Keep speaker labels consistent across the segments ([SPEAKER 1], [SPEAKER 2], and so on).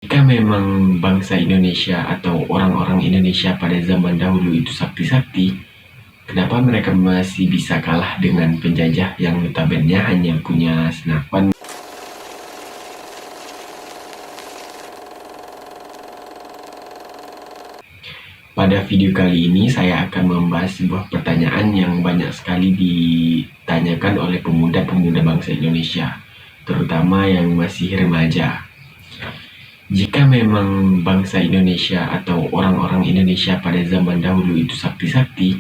[SPEAKER 1] Jika memang bangsa Indonesia atau orang-orang Indonesia pada zaman dahulu itu sakti-sakti, kenapa mereka masih bisa kalah dengan penjajah yang notabene hanya punya senapan? Pada video kali ini saya akan membahas sebuah pertanyaan yang banyak sekali ditanyakan oleh pemuda-pemuda bangsa Indonesia, terutama yang masih remaja. Jika memang bangsa Indonesia atau orang-orang Indonesia pada zaman dahulu itu sakti-sakti,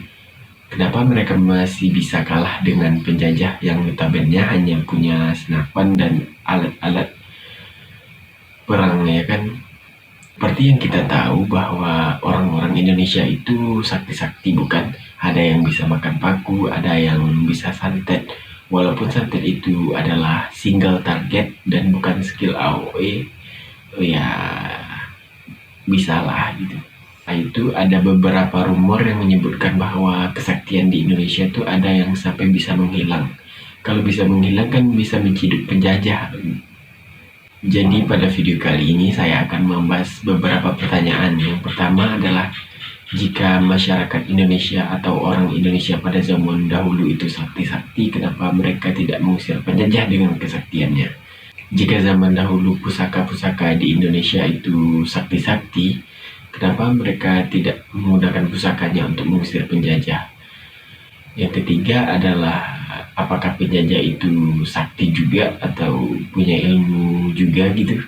[SPEAKER 1] kenapa mereka masih bisa kalah dengan penjajah yang notabene hanya punya senapan dan alat-alat perang, ya kan? Seperti yang kita tahu bahwa orang-orang Indonesia itu sakti-sakti, bukan? Ada yang bisa makan paku, ada yang bisa santet. Walaupun santet itu adalah single target dan bukan skill AOE, ya bisa lah gitu. Nah, itu ada beberapa rumor yang menyebutkan bahwa kesaktian di Indonesia itu ada yang sampai bisa menghilang. Kalau bisa menghilang kan bisa menciduk penjajah. Jadi pada video kali ini saya akan membahas beberapa pertanyaan. Yang pertama adalah, jika masyarakat Indonesia atau orang Indonesia pada zaman dahulu itu sakti-sakti, kenapa mereka tidak mengusir penjajah dengan kesaktiannya? Jika zaman dahulu pusaka-pusaka di Indonesia itu sakti-sakti, kenapa mereka tidak menggunakan pusakanya untuk mengusir penjajah? Yang ketiga adalah, apakah penjajah itu sakti juga atau punya ilmu juga gitu?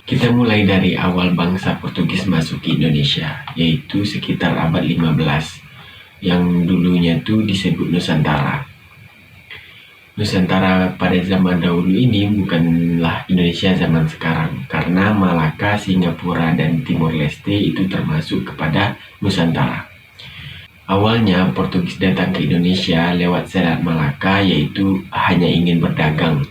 [SPEAKER 1] Kita mulai dari awal bangsa Portugis masuk ke Indonesia, yaitu sekitar abad 15, yang dulunya tuh disebut Nusantara. Nusantara pada zaman dahulu ini bukanlah Indonesia zaman sekarang, karena Malaka, Singapura, dan Timor Leste itu termasuk kepada Nusantara. Awalnya Portugis datang ke Indonesia lewat Selat Malaka, yaitu hanya ingin berdagang.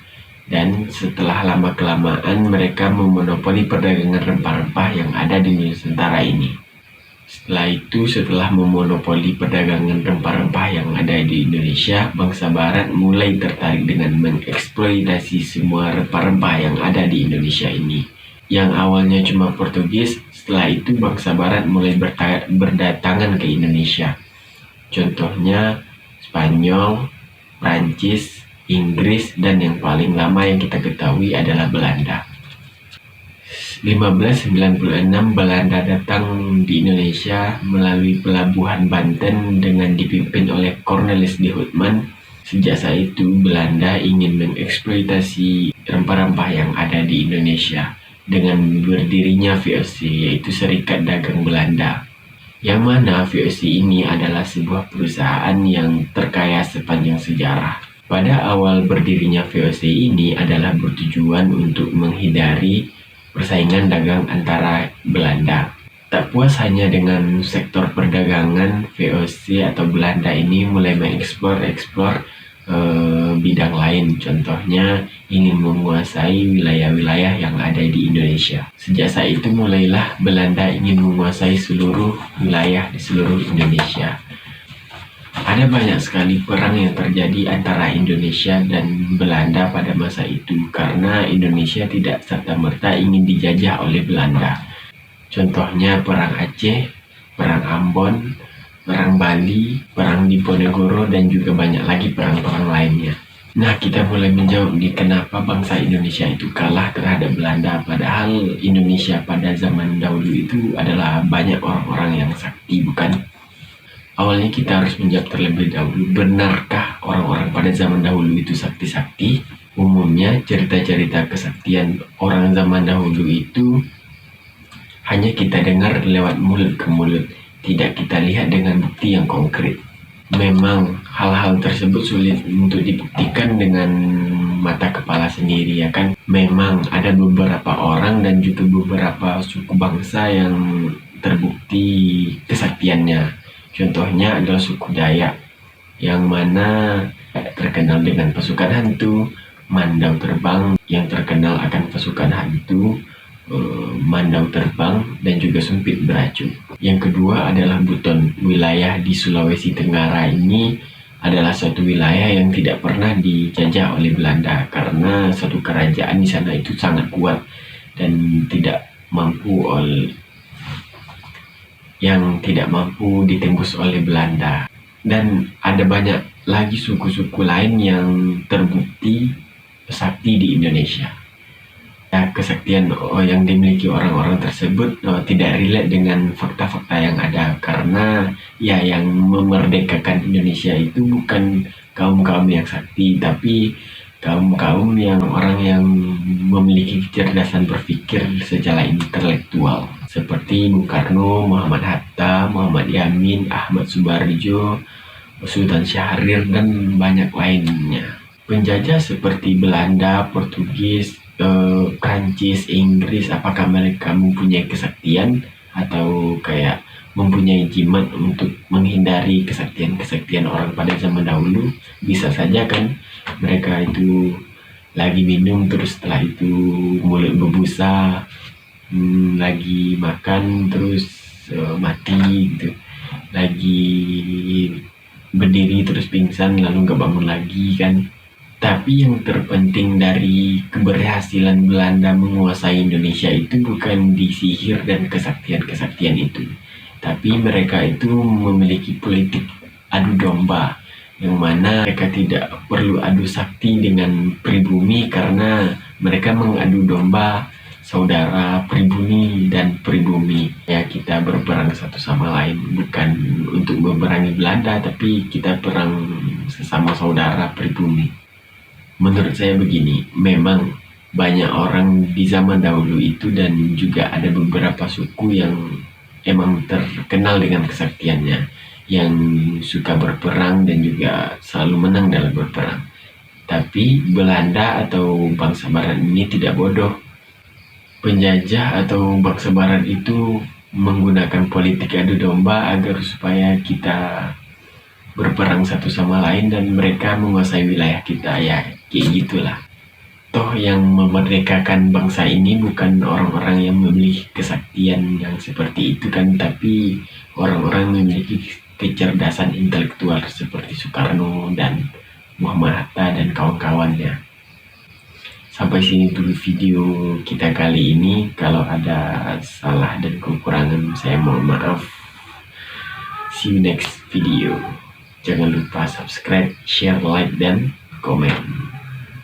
[SPEAKER 1] Dan setelah lama-kelamaan mereka memonopoli perdagangan rempah-rempah yang ada di Nusantara ini. Setelah memonopoli perdagangan rempah-rempah yang ada di Indonesia, bangsa Barat mulai tertarik dengan mengeksploitasi semua rempah-rempah yang ada di Indonesia ini. Yang awalnya cuma Portugis, setelah itu bangsa Barat mulai berdatangan ke Indonesia. Contohnya Spanyol, Prancis, Inggris, dan yang paling lama yang kita ketahui adalah Belanda. 1596 Belanda datang di Indonesia melalui pelabuhan Banten dengan dipimpin oleh Cornelis de Houtman. Sejak saat itu Belanda ingin mengeksploitasi rempah-rempah yang ada di Indonesia dengan berdirinya VOC, yaitu Serikat Dagang Belanda, yang mana VOC ini adalah sebuah perusahaan yang terkaya sepanjang sejarah. Pada awal berdirinya VOC ini adalah bertujuan untuk menghindari persaingan dagang antara Belanda. Tak puas hanya dengan sektor perdagangan, VOC atau Belanda ini mulai mengeksplor bidang lain. Contohnya ingin menguasai wilayah-wilayah yang ada di Indonesia. Sejak saat itu mulailah Belanda ingin menguasai seluruh wilayah di seluruh Indonesia. Ada banyak sekali perang yang terjadi antara Indonesia dan Belanda pada masa itu karena Indonesia tidak serta-merta ingin dijajah oleh Belanda. Contohnya Perang Aceh, Perang Ambon, Perang Bali, Perang Diponegoro, dan juga banyak lagi perang-perang lainnya. Nah, kita mulai menjawab nih, kenapa bangsa Indonesia itu kalah terhadap Belanda, padahal Indonesia pada zaman dahulu itu adalah banyak orang-orang yang sakti, bukan? Awalnya kita harus menjawab terlebih dahulu, benarkah orang-orang pada zaman dahulu itu sakti-sakti? Umumnya cerita-cerita kesaktian orang zaman dahulu itu hanya kita dengar lewat mulut ke mulut, tidak kita lihat dengan bukti yang konkret. Memang hal-hal tersebut sulit untuk dibuktikan dengan mata kepala sendiri, ya kan? Memang ada beberapa orang dan juga beberapa suku bangsa yang terbukti kesaktiannya. Contohnya adalah suku Dayak, yang mana terkenal dengan pasukan hantu, Mandau Terbang yang terkenal akan pasukan hantu, Mandau Terbang, dan juga Sumpit Beracun. Yang kedua adalah Buton. Wilayah di Sulawesi Tenggara ini adalah suatu wilayah yang tidak pernah dijajah oleh Belanda karena suatu kerajaan di sana itu sangat kuat dan tidak mampu ditembus oleh Belanda. Dan ada banyak lagi suku-suku lain yang terbukti sakti di Indonesia. Ya, kesaktian yang dimiliki orang-orang tersebut tidak relate dengan fakta-fakta yang ada, karena ya yang memerdekakan Indonesia itu bukan kaum-kaum yang sakti, tapi kaum-kaum yang orang yang memiliki kecerdasan berpikir secara intelektual, seperti Bung Karno, Muhammad Hatta, Muhammad Yamin, Ahmad Subarjo, Sultan Syahrir, dan banyak lainnya. Penjajah seperti Belanda, Portugis, Prancis, Inggris, apakah mereka mempunyai kesaktian atau kayak mempunyai jimat untuk menghindari kesaktian-kesaktian orang pada zaman dahulu? Bisa saja kan mereka itu lagi minum terus setelah itu mulut berbusa, lagi makan terus mati gitu, lagi berdiri terus pingsan lalu gak bangun lagi kan. Tapi yang terpenting dari keberhasilan Belanda menguasai Indonesia itu bukan di sihir dan kesaktian-kesaktian itu, tapi mereka itu memiliki politik adu domba, yang mana mereka tidak perlu adu sakti dengan pribumi karena mereka mengadu domba saudara pribumi dan pribumi. Ya, kita berperang satu sama lain, bukan untuk memerangi Belanda, tapi kita perang sesama saudara pribumi. Menurut saya begini, memang banyak orang di zaman dahulu itu dan juga ada beberapa suku yang emang terkenal dengan kesaktiannya, yang suka berperang dan juga selalu menang dalam berperang. Tapi Belanda atau bangsa barat ini tidak bodoh. Penjajah atau bangsa barat itu menggunakan politik adu domba agar supaya kita berperang satu sama lain dan mereka menguasai wilayah kita, ya kayak gitulah. Toh yang memerdekakan bangsa ini bukan orang-orang yang memiliki kesaktian yang seperti itu kan, tapi orang-orang yang memiliki kecerdasan intelektual seperti Soekarno dan Muhammad Hatta dan kawan-kawannya. Sampai sini dulu video kita kali ini. Kalau ada salah dan kekurangan saya mohon maaf. See you next video. Jangan lupa subscribe, share, like, dan komen.